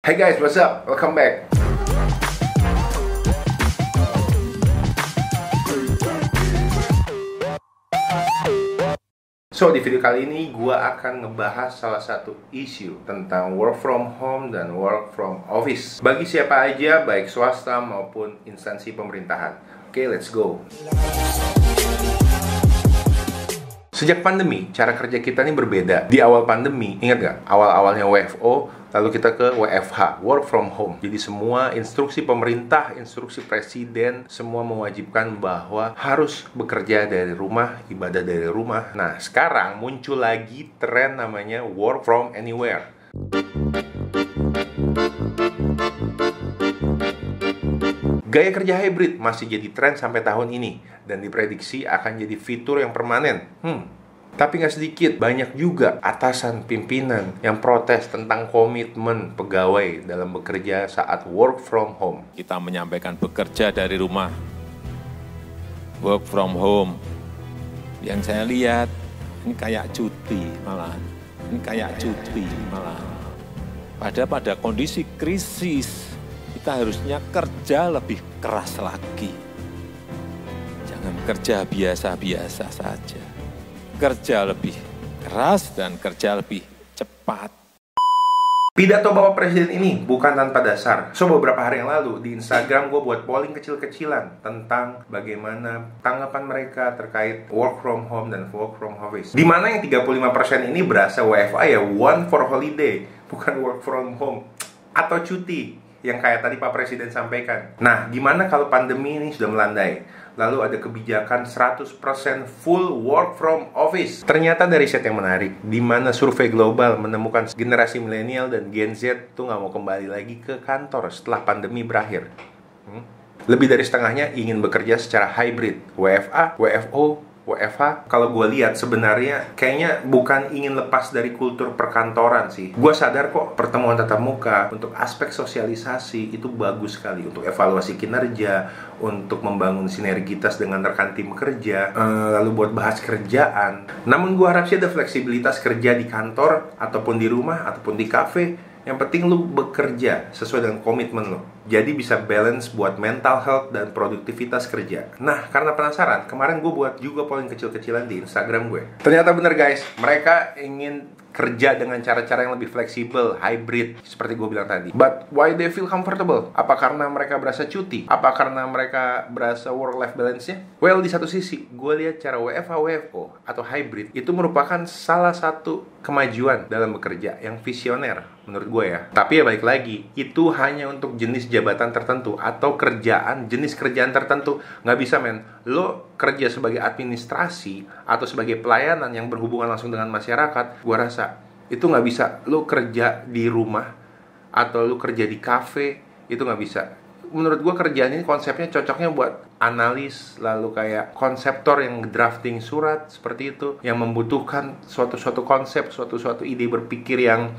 Hey guys, what's up? Welcome back. So, di video kali ini gue akan ngebahas salah satu isu tentang work from home dan work from office bagi siapa aja, baik swasta maupun instansi pemerintahan. Oke, let's go. Sejak pandemi, cara kerja kita ini berbeda. Di awal pandemi, ingat gak? Awal-awalnya WFO, lalu kita ke WFH, work from home. Jadi semua instruksi pemerintah, instruksi presiden, semua mewajibkan bahwa harus bekerja dari rumah, ibadah dari rumah. Nah, sekarang muncul lagi tren namanya work from anywhere. Gaya kerja hybrid masih jadi tren sampai tahun ini dan diprediksi akan jadi fitur yang permanen. Tapi nggak sedikit, banyak juga atasan pimpinan yang protes tentang komitmen pegawai dalam bekerja saat work from home. Kita menyampaikan bekerja dari rumah, work from home. Yang saya lihat, ini kayak cuti malahan. Pada kondisi krisis, kita harusnya kerja lebih keras lagi. Jangan kerja biasa-biasa saja. Kerja lebih keras dan kerja lebih cepat. Pidato Bapak Presiden ini bukan tanpa dasar. So, beberapa hari yang lalu di Instagram gue buat polling kecil-kecilan tentang bagaimana tanggapan mereka terkait work from home dan work from office. Dimana yang 35% ini berasa WFA ya, one for holiday, bukan work from home atau cuti yang kayak tadi Pak Presiden sampaikan. Nah, gimana kalau pandemi ini sudah melandai? Lalu ada kebijakan 100% full work from office. Ternyata dari riset yang menarik, di mana survei global menemukan generasi milenial dan Gen Z tuh nggak mau kembali lagi ke kantor setelah pandemi berakhir. Lebih dari setengahnya ingin bekerja secara hybrid, WFA, WFO, WFH. Kalau gue lihat sebenarnya kayaknya bukan ingin lepas dari kultur perkantoran sih. Gue sadar kok pertemuan tatap muka untuk aspek sosialisasi itu bagus sekali untuk evaluasi kinerja, untuk membangun sinergitas dengan rekan tim kerja, lalu buat bahas kerjaan. Namun gue harap sih ada fleksibilitas kerja di kantor ataupun di rumah ataupun di kafe. Yang penting lu bekerja sesuai dengan komitmen lu. Jadi bisa balance buat mental health dan produktivitas kerja. Nah, karena penasaran, kemarin gue buat juga polling kecil-kecilan di Instagram gue. Ternyata bener guys, mereka ingin kerja dengan cara-cara yang lebih fleksibel, hybrid, seperti gue bilang tadi. But why they feel comfortable? Apa karena mereka berasa cuti? Apa karena mereka berasa work-life balance-nya? Well, di satu sisi, gue lihat cara WFH, WFO, atau hybrid itu merupakan salah satu kemajuan dalam bekerja yang visioner, menurut gue ya. Tapi ya balik lagi, itu hanya untuk jenis jabatan tertentu atau jenis kerjaan tertentu. Nggak bisa men, lo kerja sebagai administrasi atau sebagai pelayanan yang berhubungan langsung dengan masyarakat, gue rasa itu nggak bisa. Lo kerja di rumah atau lo kerja di kafe, itu nggak bisa. Menurut gue kerjaan ini konsepnya cocoknya buat analis, lalu kayak konseptor yang drafting surat seperti itu, yang membutuhkan suatu konsep, suatu ide berpikir yang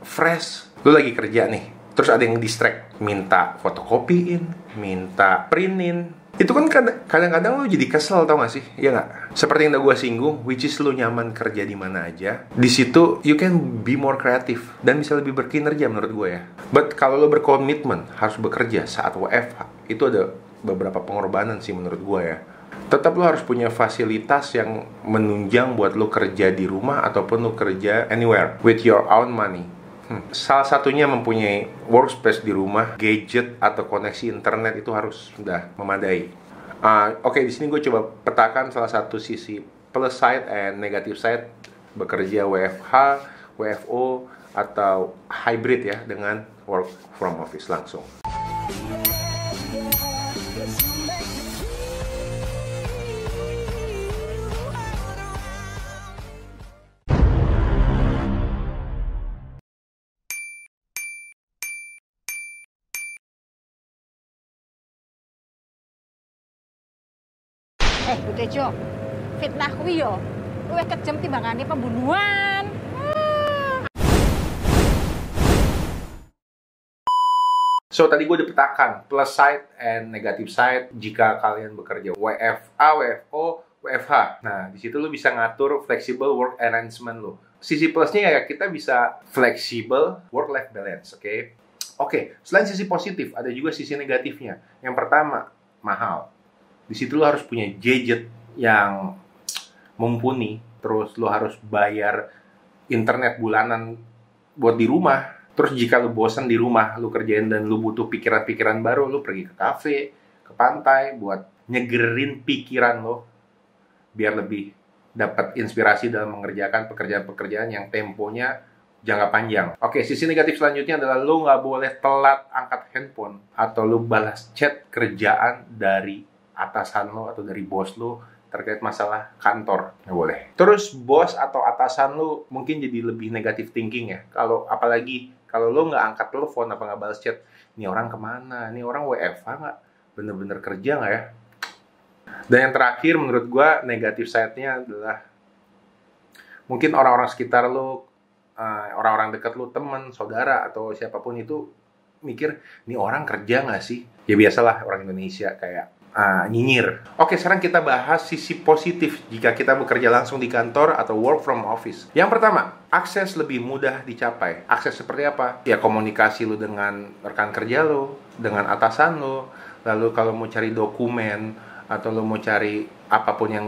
fresh. Lo lagi kerja nih, terus ada yang distract, minta fotokopiin, minta printin. Itu kan kadang-kadang lo jadi kesel, tau gak sih? Iya gak? Seperti yang udah gue singgung, which is lo nyaman kerja di mana aja. Di situ you can be more creative dan bisa lebih berkinerja menurut gue ya. But kalau lo berkomitmen harus bekerja saat WFH, itu ada beberapa pengorbanan sih menurut gue ya. Tetap lo harus punya fasilitas yang menunjang buat lo kerja di rumah ataupun lo kerja anywhere with your own money. Salah satunya mempunyai workspace di rumah, gadget atau koneksi internet itu harus sudah memadai. Oke, di sini gue coba petakan salah satu sisi plus side and negative side bekerja WFH, WFO atau hybrid ya dengan work from office langsung. Bu Tejo, fitnah kuwi yo luwih kejem timbangane pembunuhan. So, tadi gue udah petakan plus side and negative side jika kalian bekerja WFA, WFO, WFH. Nah, di situ lu bisa ngatur flexible work arrangement lu. Sisi plusnya ya kita bisa flexible work-life balance, oke? Oke, selain sisi positif, ada juga sisi negatifnya. Yang pertama, mahal. Di situ lo harus punya gadget yang mumpuni, terus lo harus bayar internet bulanan buat di rumah. Terus jika lo bosan di rumah, lo kerjain dan lo butuh pikiran-pikiran baru, lo pergi ke kafe, ke pantai, buat nyegerin pikiran lo, biar lebih dapat inspirasi dalam mengerjakan pekerjaan-pekerjaan yang temponya jangka panjang. Oke, sisi negatif selanjutnya adalah lo nggak boleh telat angkat handphone atau lo balas chat kerjaan dari atasan lo atau dari bos lo terkait masalah kantor. Nggak boleh. Terus bos atau atasan lo mungkin jadi lebih negatif thinking ya. Apalagi kalau lo nggak angkat telepon apa nggak balas chat, ini orang kemana? Ini orang WFH nggak? Bener-bener kerja nggak ya? Dan yang terakhir menurut gue negatif side-nya adalah mungkin orang-orang sekitar lo, orang-orang dekat lo, teman, saudara atau siapapun itu mikir, ini orang kerja nggak sih? Ya biasalah orang Indonesia kayak nyinyir. Oke, sekarang kita bahas sisi positif jika kita bekerja langsung di kantor atau work from office. Yang pertama, akses lebih mudah dicapai. Akses seperti apa? Ya komunikasi lo dengan rekan kerja lo, dengan atasan lo. Lalu kalau mau cari dokumen atau lo mau cari apapun yang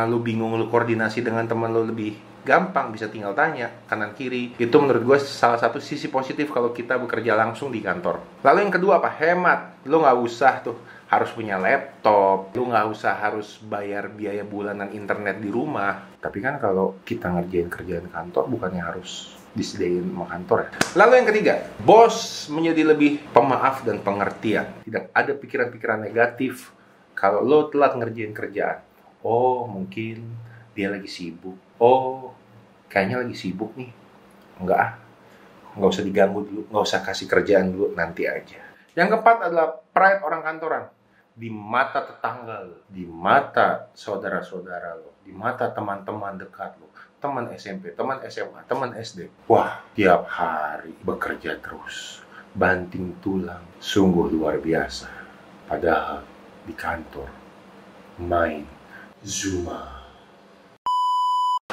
lo bingung, lo koordinasi dengan teman lo lebih gampang, bisa tinggal tanya kanan kiri. Itu menurut gue salah satu sisi positif kalau kita bekerja langsung di kantor. Lalu yang kedua apa? Hemat. Lo nggak usah tuh harus punya laptop, lo nggak usah harus bayar biaya bulanan internet di rumah. Tapi kan kalau kita ngerjain kerjaan kantor bukannya harus disediain sama kantor ya. Lalu yang ketiga, bos menjadi lebih pemaaf dan pengertian. Tidak ada pikiran-pikiran negatif kalau lo telat ngerjain kerjaan. Oh, mungkin dia lagi sibuk. Oh, kayaknya lagi sibuk nih. Nggak usah diganggu dulu. Nggak usah kasih kerjaan dulu, nanti aja. Yang keempat adalah pride orang kantoran. Di mata tetangga lo, di mata saudara-saudara lo, di mata teman-teman dekat lo, teman SMP, teman SMA, teman SD. Wah, tiap hari bekerja terus, banting tulang, sungguh luar biasa. Padahal di kantor main Zuma.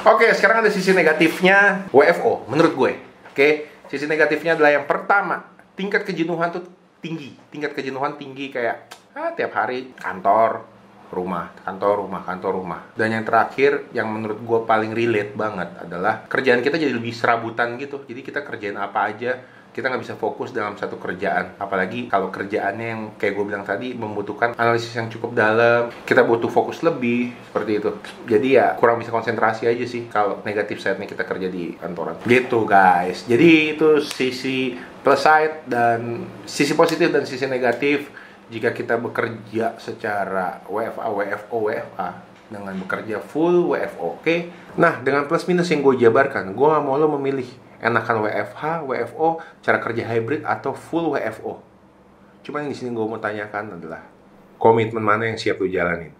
Oke, sekarang ada sisi negatifnya WFO menurut gue. Oke, sisi negatifnya adalah yang pertama, tingkat kejenuhan tuh tinggi. Tingkat kejenuhan tinggi kayak tiap hari kantor, rumah, kantor, rumah, kantor, rumah. Dan yang terakhir, yang menurut gue paling relate banget adalah kerjaan kita jadi lebih serabutan gitu. Jadi kita kerjain apa aja, kita nggak bisa fokus dalam satu kerjaan. Apalagi kalau kerjaannya yang kayak gue bilang tadi membutuhkan analisis yang cukup dalam, kita butuh fokus lebih, seperti itu. Jadi ya kurang bisa konsentrasi aja sih kalau negatif side-nya kita kerja di kantoran. Gitu guys. Jadi itu sisi plus side dan sisi positif dan sisi negatif jika kita bekerja secara WFA, WFO, WFA dengan bekerja full WFO, oke? Nah, dengan plus minus yang gue jabarkan, gue gak mau lo memilih enakan WFH, WFO, cara kerja hybrid atau full WFO. Cuma yang di sini gue mau tanyakan adalah komitmen mana yang siap lo jalanin.